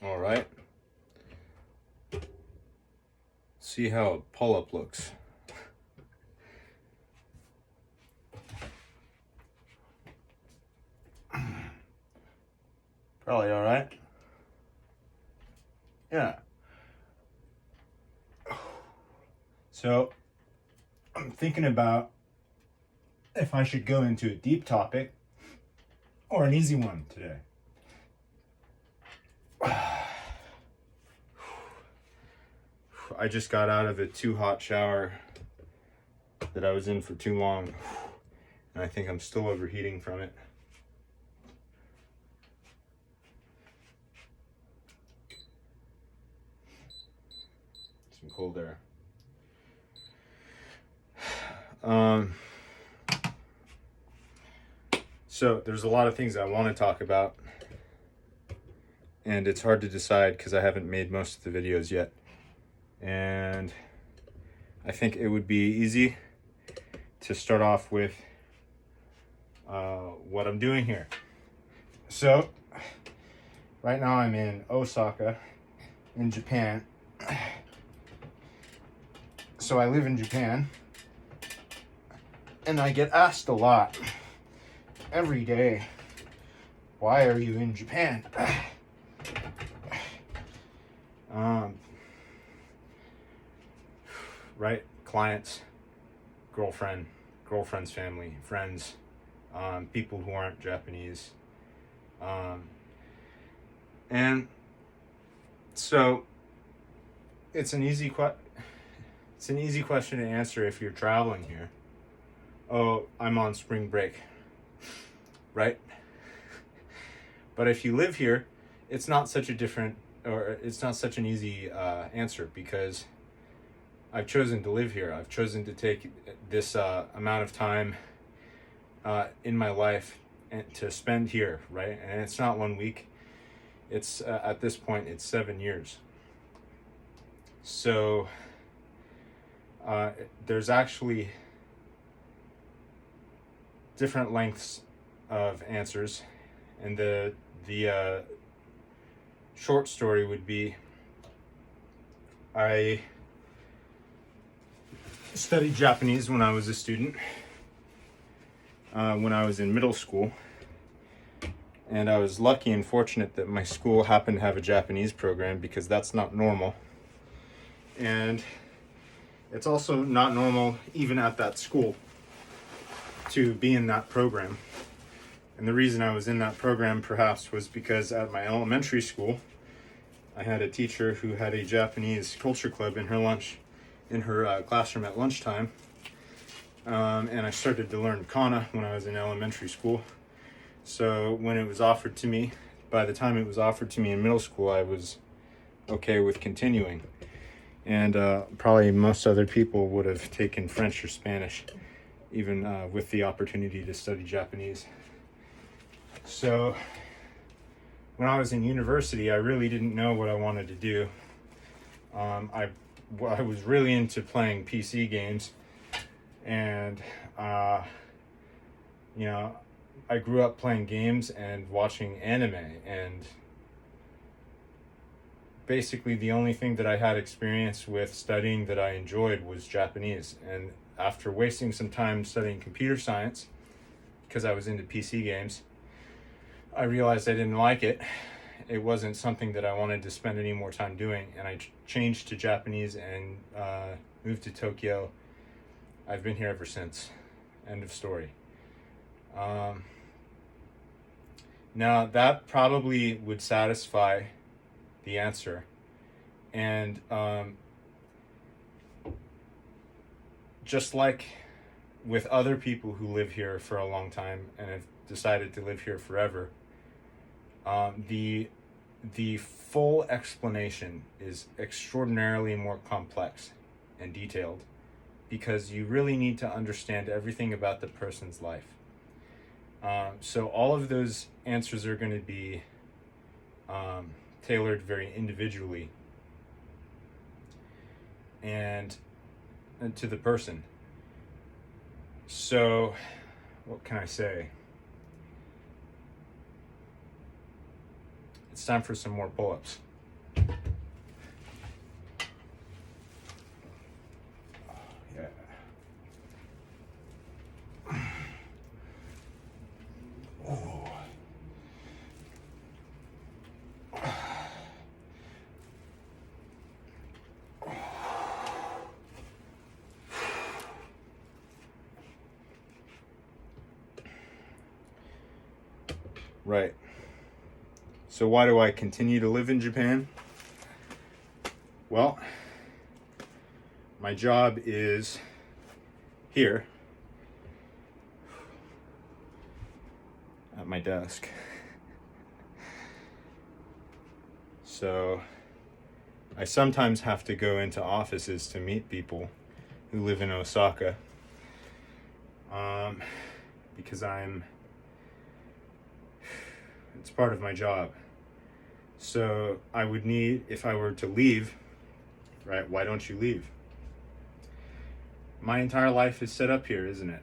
All right. See how a pull-up looks. Probably all right. Yeah. So I'm thinking about if I should go into a deep topic or an easy one today. I just got out of a too hot shower that I was in for too long, and I think I'm still overheating from it. Some cold air. So there's a lot of things I want to talk about, and it's hard to decide because I haven't made most of the videos yet. And I think it would be easy to start off with what I'm doing here. So right now I'm in Osaka in Japan. So I live in Japan, and I get asked a lot every day, why are you in Japan? Right? Clients, girlfriend's family, friends, people who aren't Japanese. And so it's an easy question to answer if you're traveling here. Oh, I'm on spring break. Right? But if you live here, it's not such an easy answer, because I've chosen to live here. I've chosen to take this amount of time in my life and to spend here, right? And it's not 1 week. It's at this point, it's 7 years. So there's actually different lengths of answers, and the short story would be, I studied Japanese when I was a student, when I was in middle school, and I was lucky and fortunate that my school happened to have a Japanese program, because that's not normal. And it's also not normal, even at that school, to be in that program. And the reason I was in that program perhaps was because at my elementary school, I had a teacher who had a Japanese culture club in her classroom at lunchtime. And I started to learn kana when I was in elementary school. So when it was offered to me, by the time it was offered to me in middle school, I was okay with continuing. And probably most other people would have taken French or Spanish, even with the opportunity to study Japanese. So when I was in university, I really didn't know what I wanted to do. I was really into playing PC games, and I grew up playing games and watching anime, and basically the only thing that I had experience with studying that I enjoyed was Japanese. And after wasting some time studying computer science, because I was into PC games, I realized I didn't like it. It wasn't something that I wanted to spend any more time doing, and I changed to Japanese and moved to Tokyo. I've been here ever since. End of story. Now, that probably would satisfy the answer. And just like with other people who live here for a long time and have decided to live here forever, the full explanation is extraordinarily more complex and detailed, because you really need to understand everything about the person's life. So all of those answers are going to be tailored very individually and to the person. So what can I say? It's time for some more pull-ups. Right. So why do I continue to live in Japan? Well, my job is here at my desk. So I sometimes have to go into offices to meet people who live in Osaka, because it's part of my job. So I would need, if I were to leave, right, why don't you leave? My entire life is set up here, isn't it?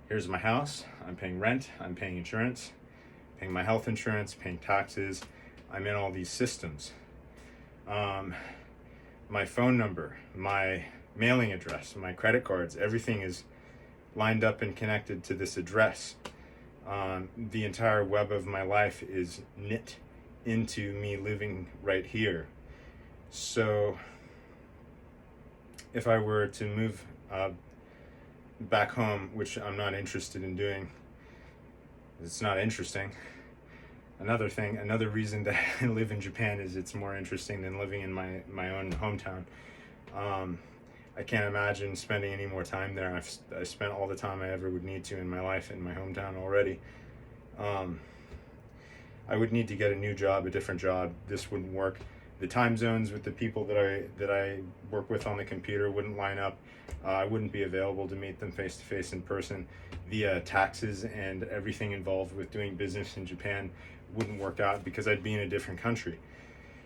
Here's my house, I'm paying rent, I'm paying insurance, paying my health insurance, paying taxes, I'm in all these systems. My phone number, my mailing address, my credit cards, everything is lined up and connected to this address. The entire web of my life is knit into me living right here. So if I were to move back home, which I'm not interested in doing, it's not interesting. Another reason that I live in Japan is it's more interesting than living in my own hometown. I can't imagine spending any more time there. I spent all the time I ever would need to in my life in my hometown already. I would need to get a new job, a different job. This wouldn't work. The time zones with the people that I work with on the computer wouldn't line up. I wouldn't be available to meet them face to face in person. The taxes and everything involved with doing business in Japan wouldn't work out because I'd be in a different country.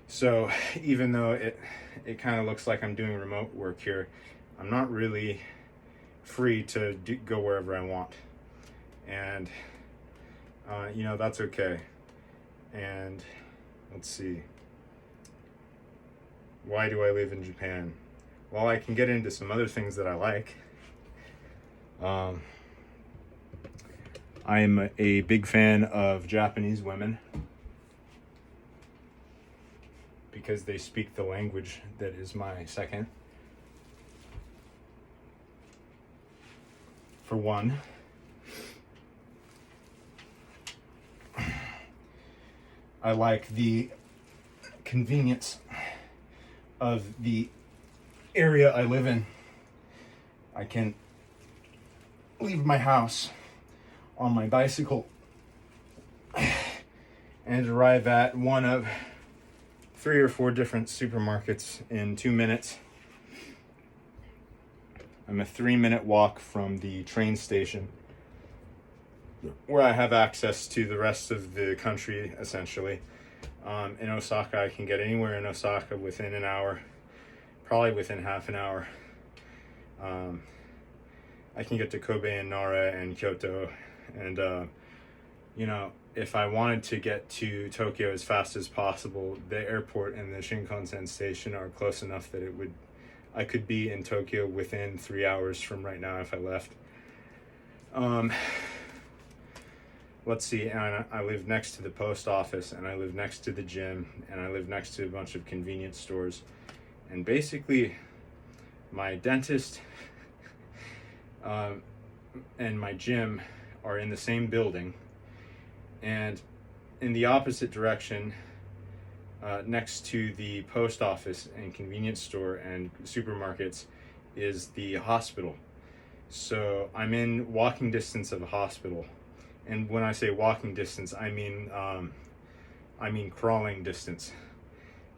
So even though it kind of looks like I'm doing remote work here, I'm not really free to go wherever I want. And that's okay. And let's see. Why do I live in Japan? Well, I can get into some other things that I like. I'm a big fan of Japanese women because they speak the language that is my second. For one, I like the convenience of the area I live in. I can leave my house on my bicycle and arrive at one of 3 or 4 different supermarkets in 2 minutes. I'm a 3-minute walk from the train station, where I have access to the rest of the country, essentially. In Osaka, I can get anywhere in Osaka within an hour, probably within half an hour. I can get to Kobe and Nara and Kyoto, and if I wanted to get to Tokyo as fast as possible, the airport and the Shinkansen station are close enough that I could be in Tokyo within 3 hours from right now if I left. Let's see, and I live next to the post office, and I live next to the gym, and I live next to a bunch of convenience stores. And basically, my dentist and my gym are in the same building, and in the opposite direction, next to the post office and convenience store and supermarkets, is the hospital. So I'm in walking distance of a hospital. And when I say walking distance, I mean crawling distance.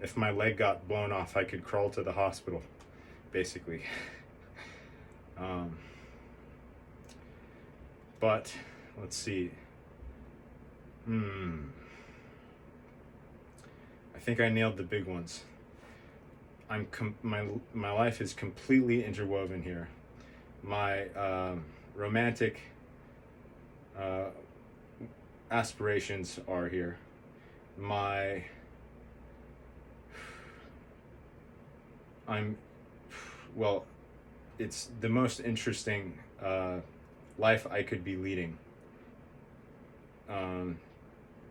If my leg got blown off, I could crawl to the hospital, basically. But let's see. I think I nailed the big ones. My life is completely interwoven here. My romantic aspirations are here. It's the most interesting life I could be leading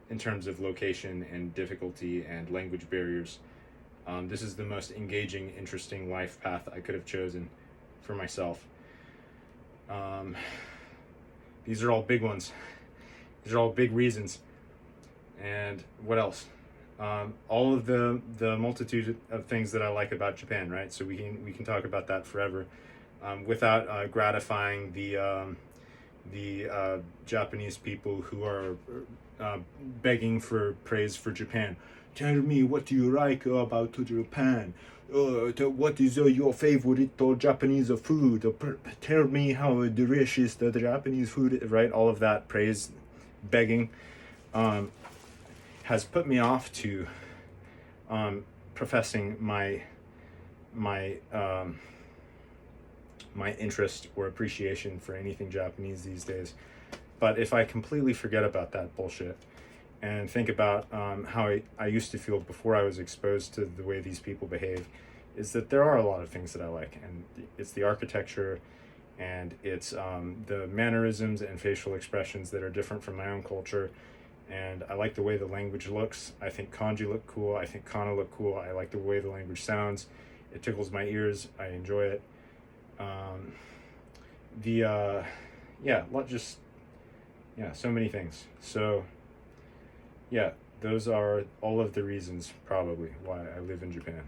in terms of location and difficulty and language barriers. This is the most engaging, interesting life path I could have chosen for myself. These are all big ones. These are all big reasons. And what else? All of the multitude of things that I like about Japan, right? So we can talk about that forever, without gratifying the Japanese people who are begging for praise for Japan. Tell me what do you like about Japan? What is your favorite Japanese food? Tell me how delicious the Japanese food is, right? All of that praise begging has put me off to professing my interest or appreciation for anything Japanese these days. But if I completely forget about that bullshit and think about how I used to feel before I was exposed to the way these people behave, is that there are a lot of things that I like, and it's the architecture, and it's the mannerisms and facial expressions that are different from my own culture, and I like the way the language looks. I think kanji look cool, I think kana look cool, I like the way the language sounds, it tickles my ears, I enjoy it. So many things. So yeah, those are all of the reasons probably why I live in Japan.